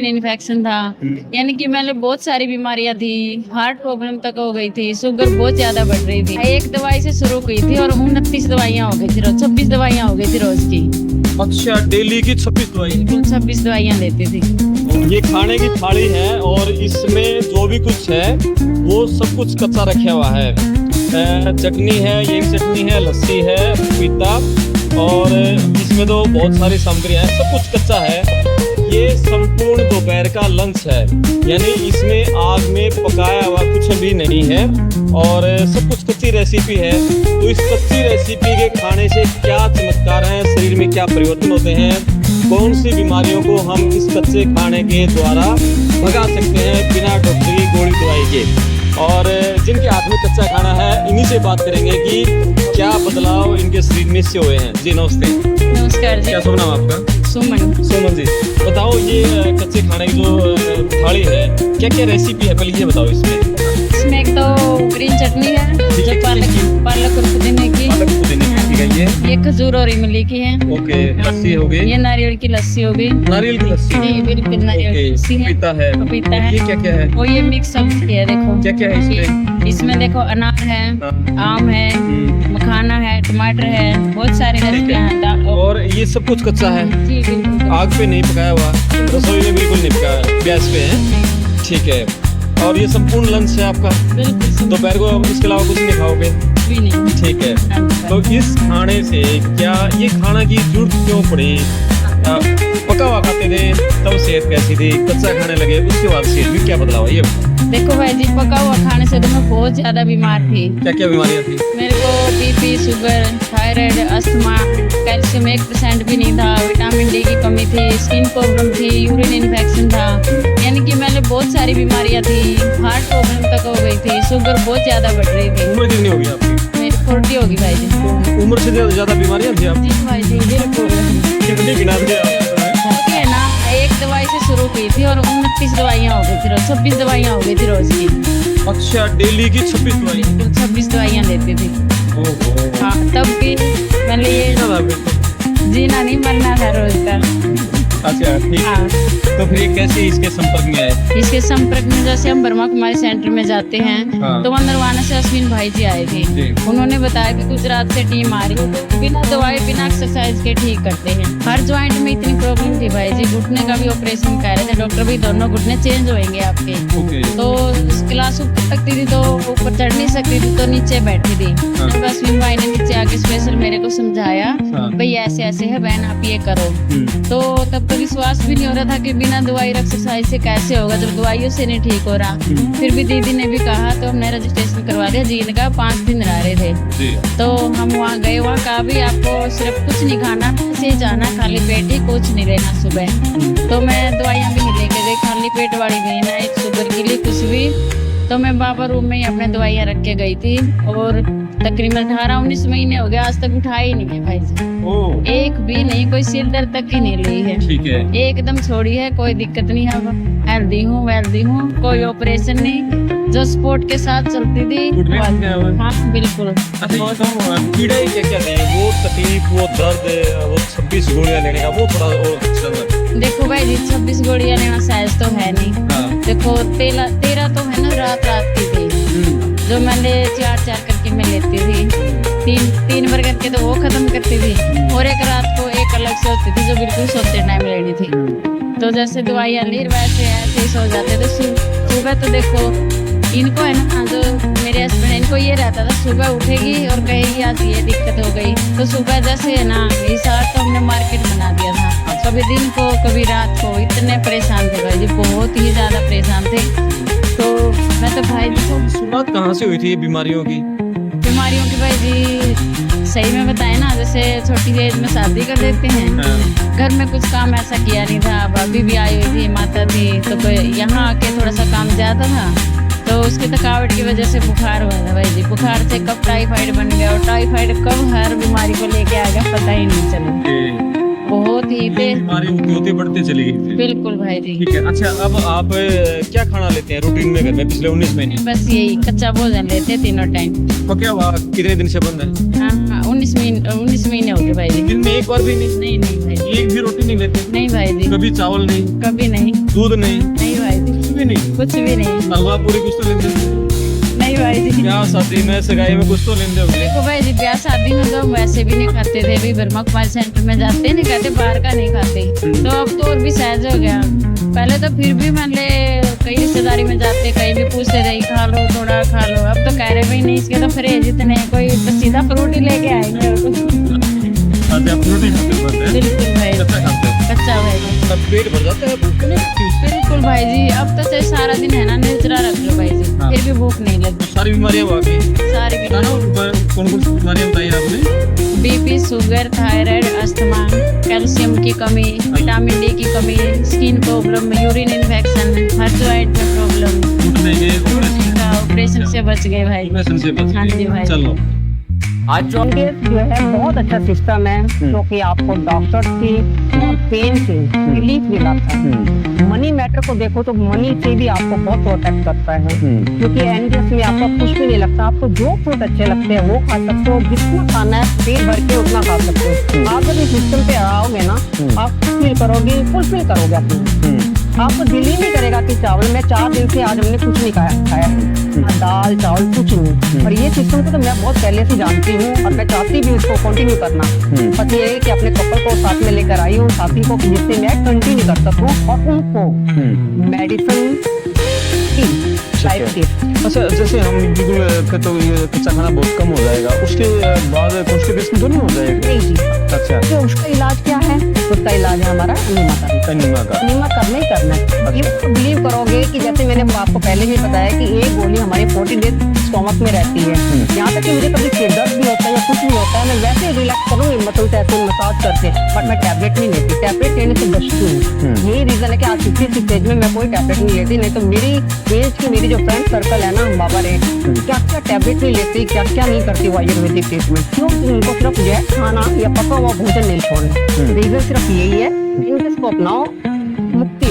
Urine infection था, यानी कि मैंने बहुत सारी बीमारियां थी, हार्ट प्रॉब्लम तक हो गई थी, शुगर बहुत ज्यादा बढ़ रही थी। एक दवाई से शुरू हुई थी और 29 दवाइयां हो गई थी रोज, 26 दवाइयां हो गई थी रोज की। अच्छा, डेली की 26 दवाई। कुल 26 दवाइयां लेती थी। ये खाने की थाली है और इसमें जो भी कुछ है वो सब कुछ कच्चा रखा हुआ है। चटनी है, ये चटनी है, लस्सी है, पपीता, और इसमें तो बहुत सारी सामग्री है, सब कुछ कच्चा है। ये संपूर्ण दोपहर का लंच है, यानी इसमें आग में पकाया हुआ कुछ भी नहीं है और सब कुछ कच्ची रेसिपी है। तो इस कच्ची रेसिपी के खाने से क्या चमत्कार हैं, शरीर में क्या परिवर्तन होते हैं, कौन सी बीमारियों को हम इस कच्चे खाने के द्वारा भगा सकते हैं बिना डॉक्टरी गोली दवाई के। और जिनके हाथ में कच्चा खाना है इन्हीं से बात करेंगे कि क्या बदलाव इनके शरीर में से हुए हैं। जी नमस्ते। नमस्कार जी। क्या शुभ नाम आपका? सुमन। सुमन जी, बताओ ये कच्चे खाने की जो थाली है क्या क्या रेसिपी है, पहले ये बताओ। इसमें एक तो ग्रीन चटनी है जो पालक और पुदीने की, ठीक है। ये खजूर और इमली की है। ओके, लस्सी हो गई, ये नारियल की लस्सी हो गई। नारियल की लस्सी, जी बिल्कुल नारियल की लस्सी है। पपीता है, पपीता है। ये क्या क्या है? वो ये मिक्स सब्जी है, देखो क्या क्या है इसमें? इसमें देखो अनार है, आम है, मखाना है, टमाटर है, बहुत सारी सब्जियां हैं। और ये सब कुछ कच्चा है, जी बिल्कुल। आग पे नहीं पकाया हुआ, रसोई में बिल्कुल नहीं पकाया, गैस पे है। ठीक है। और ये संपूर्ण लंच है आपका? बिल्कुल। दोपहर को इसके अलावा कुछ नहीं खाओगे? भी नहीं। ठीक है। तो इस खाने से क्या ये खाना की जरूरत क्यों पड़ी? पका हुआ खाते थे तब सेहत कैसी थी, कच्चा खाने लगे उसके बाद सेहत में क्या बदलाव है ये बताओ। देखो भाई जी, पका हुआ खाने से तो मैं बहुत ज्यादा बीमार थी। क्या क्या बीमारियां थी? मेरे को BP, sugar, thyroid, asthma, calcium 1% भी नहीं था, विटामिन डी की कमी थी, स्किन प्रॉब्लम थी, यूरिन इन्फेक्शन था, यानी कि मैंने बहुत सारी बीमारियां थी, हार्ट प्रॉब्लम तक हो गई थी, शुगर बहुत ज्यादा बढ़ रही थी। उम्र कितनी होगी आपकी? मेरी 40 होगी भाई जी। उम्र से ज्यादा बीमारियां थी आपकी? जी भाई जी बिल्कुल। कितनी गिना दी आप? है ना, एक दवाई से शुरू हुई थी और 29 दवाइयां हो गई थी रोज, 26 दवाइयां हो गई थी रोज की। अच्छा, डेली की 26 दवाई। बिल्कुल 26 दवाइयां लेती थी। ओहो। हाँ, तब भी मैंने ये जीना नहीं मरना था रोज का। अच्छा ठीक है। हाँ। तो फिर ये कैसे इसके संपर्क में आए? इसके संपर्क में जैसे हम ब्रह्मा कुमारी सेंटर में जाते हैं, हाँ। तो वहाँ नरवाना से अश्विन भाई जी आए थे। उन्होंने बताया कि गुजरात से टीम आ रही है, बिना दवाई बिना एक्सरसाइज के ठीक करते हैं। हर ज्वाइंट में इतनी प्रॉब्लम थी भाई जी, घुटने का भी ऑपरेशन कह रहे थे डॉक्टर, भी दोनों घुटने चेंज होंगे आपके। ओके। तो क्लास ऊपर सकती थी तो ऊपर चढ़ नहीं सकती थी, तो नीचे बैठी थी। हाँ। तो अश्विन भाई ने नीचे आके स्पेशल मेरे को समझाया, हाँ। भाई ऐसे ऐसे है बहन, आप ये करो। तो तब तो विश्वास भी नहीं हो रहा था कि बिना दवाई और एक्सरसाइज से कैसे होगा, जब दवाइयों से नहीं ठीक हो रहा। फिर भी दीदी ने भी कहा, तो हमने रजिस्ट्रेशन करवा दिया। जीन का 5 दिन रह रहे थे, तो हम वहाँ गए, वहाँ कहा भी आपको सिर्फ कुछ नहीं खाना, ऐसे ही जाना, खाली पेट ही, कुछ नहीं लेना सुबह। तो मैं दवाइयाँ भी नहीं लेके गई, खाली पेट वाली भी ना, एक शुगर के लिए कुछ भी। तो मैं बाबा रूम में ही अपने दवाइयाँ रख के गई थी और तकरीबन 18-19 महीने हो गए, आज तक उठाया ही नहीं है भाई जी। एक भी नहीं, कोई सिर दर्द तक ही नहीं ली है। ठीक है। एकदम छोड़ी है, कोई दिक्कत नहीं है, हेल्दी हूँ, वेल्दी हूँ, कोई ऑपरेशन नहीं, जो स्पोर्ट के साथ चलती थी। हाँ बिल्कुल। अच्छा, तो कीड़े क्या क्या थे? वो तकलीफ, वो दर्द, वो 26 गोलियां लेने का, वो थोड़ा और देखो भाई जी, 26 गोलियां लेना सहज तो है नहीं। हाँ। देखो 13 तो है ना, रात रात की थी, जो मैंने 4-4 करके मैं लेती थी, 3 बार करके तो वो खत्म करती थी, और एक रात को एक अलग से होती थी जो बिल्कुल सोते टाइम लेनी थी। तो जैसे दवाइयाँ ली वैसे ऐसे ही सो जाते थे। सुबह तो देखो इनको है ना, जो मेरे हस्बैंड, इनको ये रहता था सुबह उठेगी और कहेगी आज ये दिक्कत हो गई, तो सुबह जैसे है ना, इस हाथ तो हमने मार्केट बना दिया था, कभी दिन को कभी रात को, इतने परेशान थे भाई जी, बहुत ही ज्यादा परेशान थे। तो मैं तो भाई जी, शुरुआत कहाँ से हुई थी ये बीमारियों की? बीमारियों की भाई जी सही में बताए ना, जैसे छोटी एज में शादी कर देते हैं, घर में कुछ काम ऐसा किया नहीं था, भाभी भी आई हुई थी, माता थी, तो कोई यहाँ आके थोड़ा सा काम ज्यादा था, तो उसकी थकावट की वजह से बुखार हुआ था भाई जी। बुखार से कब टाइफाइड बन गया, और टाइफाइड कब हर बीमारी को लेके आ गया पता ही नहीं चला। बहुत ही बीमारी होती बढ़ती चली गई। बिल्कुल भाई जी। ठीक है। अच्छा, अब आप क्या खाना लेते हैं रूटीन में घर में पिछले 19 महीने? बस यही कच्चा भोजन लेते हैं तीनों टाइम। तो क्या हुआ, कितने दिन से बंद है? हाँ 19 19 महीने हो गए भाई जी। दिन में एक बार भी नहीं? नहीं नहीं भाई जी, एक भी रोटी नहीं लेते? नहीं भाई जी, कभी चावल नहीं, कभी नहीं, दूध नहीं, नहीं भाई जी, कुछ भी नहीं? कुछ भी नहीं, हलवा पूरी कुछ तो लेते हैं? नहीं भाई जी। ब्याह शादी में सगाई में कुछ तो लेते होंगे? देखो भाई जी, ब्याह शादी में तो हम वैसे भी नहीं खाते थे, अभी ब्रह्मा कुमारी सेंटर में जाते नहीं खाते, बाहर का नहीं खाते, तो अब तो और भी सहज हो गया। पहले तो फिर भी मान ले कई रिश्तेदारी में जाते, कहीं भी पूछते थे खा लो थोड़ा खा लो, अब तो कह रहे भाई नहीं, इसके तो फ्रेज इतने कोई तो सीधा फ्रूट ही लेके आएंगे। अच्छा, फ्रूटी खाते हो? बिल्कुल भाई, कच्चा खाते हो? कच्चा भाई जी, तब पेट भर जाता है, भूख नहीं लगती उससे? बिल्कुल भाई जी। अब तो चाहे सारा दिन है ना निर्जरा रख लो भाई जी, हाँ। फिर भी भूख नहीं लगती। सारी बीमारियां भागी? सारी है ना? कौन कौन सी बीमारियां बताई आपने? BP, sugar, thyroid, asthma, calcium की कमी, विटामिन डी की कमी, स्किन प्रॉब्लम, यूरिन इन्फेक्शन, हर जॉइंट में प्रॉब्लम, घुटने के ऑपरेशन से बच गए भाई। ऑपरेशन से बच हाँ जी गए। भाई। चलो, आज जो जो है बहुत अच्छा सिस्टम है, जो कि आपको डॉक्टर की और पेन से रिलीफ दिलाता है। मनी मैटर को देखो तो मनी से भी आपको बहुत प्रोटेक्ट करता है, क्योंकि एनजीएस में आपको कुछ भी नहीं लगता, आपको जो फ्रूट अच्छे लगते हैं वो खा सकते हो, जितना खाना है पेट भर के उतना खा सकते हो। आप जब इस सिस्टम पे आओगे ना, आप फील करोगे, फुलफिल करोगे अपनी, आपको दिल ही नहीं करेगा कि चावल में 4 दिन से आज हमने कुछ नहीं खाया है, दाल चावल कुछ नहीं। और ये सिस्टम को तो मैं बहुत पहले से जानती हूँ और मैं चाहती भी उसको कंटिन्यू करना, बस ये है कि अपने कपल को साथ में लेकर आई हूँ, साथी को, जिससे मैं कंटिन्यू कर सकूँ और उनको मेडिसिन की टाइप की। अच्छा, जैसे हम बिल्कुल फिर तो ये कच्चा खाना बहुत कम हो जाएगा, उसके बाद कॉन्स्टिपेशन तो नहीं हो जाएगा? नहीं जी, अच्छा, तो उसका इलाज क्या है? उसका इलाज है हमारा अनीमा का। अनीमा का? अनीमा करना ही करना है। ये बिलीव करोगे कि जैसे मैंने आपको पहले भी बताया कि एक गोली हमारे 40 डेज स्टोमक में रहती है। यहाँ तक कि मुझे कभी सिर दर्द भी होता है या कुछ भी होता है, मैं वैसे रिलैक्स करूँगी मतलब से ऐसे मसाज करके, बट मैं टैबलेट नहीं लेती, टैबलेट लेने से बचती हूँ। यही रीजन है कि आज इस स्टेज में मैं कोई टैबलेट नहीं लेती, नहीं तो मेरी एज की मेरी जो फ्रेंड सर्कल है ना बाबा रे, क्या क्या टैबलेट नहीं लेती, क्या क्या नहीं करती वो आयुर्वेदिक ट्रीटमेंट, क्यों? उनको सिर्फ गैस खाना या पका हुआ भोजन नहीं छोड़ना। रीजन सिर्फ यही है, इनको अपनाओ, मुक्ति